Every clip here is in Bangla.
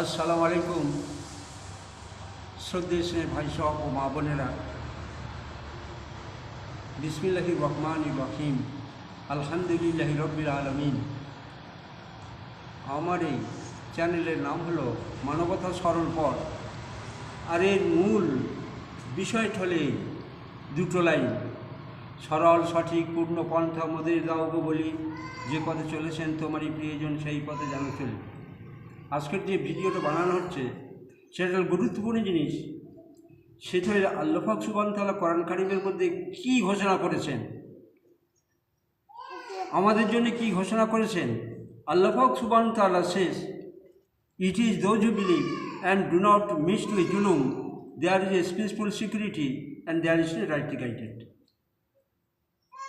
আসসালামু আলাইকুম শ্রদ্ধেয় স্নেহ ভাই সব ও মা বোনেরা। বিসমিল্লাহির রহমানির রহিম, আলহামদুলিল্লাহি রব্বিল আলামিন। আমার এই চ্যানেলের নাম হলো মানবতা সরল পথ, আর এর মূল বিষয়টা হলে দুটো লাইন: সরল সঠিক পূর্ণ পন্থা মোদের দাও গো বলি, যে পথে চলেছেন তোমারই প্রিয়জন সেই পথে যেন চলি। আজকের যে ভিডিওটা বানানো হচ্ছে সেটা গুরুত্বপূর্ণ জিনিস। সেটা হলো আল্লাহ পাক সুবহানাহু ওয়া তাআলা কোরআন কারীমের মধ্যে কী ঘোষণা করেছেন, আমাদের জন্য কি ঘোষণা করেছেন। আল্লাহ পাক সুবহানাহু ওয়া তাআলা says, "It is those who believe and do not mix with julum, there is a peaceful security and there is a right guidance."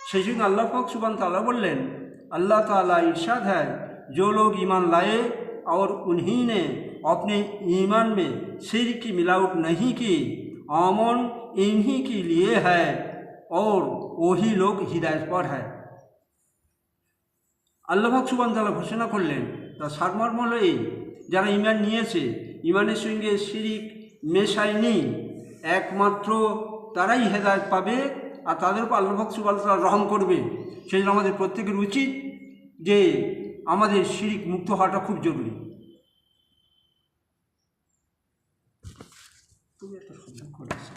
সেই জন্য আল্লাহ পাক সুবহানাহু ওয়া তাআলা বললেন, अल्लाह ताला इरशाद है, जो लोग ईमान लाए और उन्हीं ने अपने ईमान में शिर्क की मिलावट नहीं की, अमन इन्हीं के लिए है और वही लोग हिदायत पर है। আল্লাহ পাক সুবহানাহু ওয়া তাআলা ঘোষণা করলেন, তার সারমর্ম হলো এই: যারা ঈমান নিয়েছে, ঈমানের সঙ্গে শিরিক মেশায়নি, একমাত্র তারাই হেদায়েত পাবে, আর তাদের উপর আল্লাহ পাক সুবহানাহু ওয়া তাআলা রহম করবে। সেই জন্য আমাদের প্রত্যেকের উচিত যে আমাদের শিরিক মুক্ত হওয়াটা খুব জরুরি। তুমি একটা শব্দ করেছো।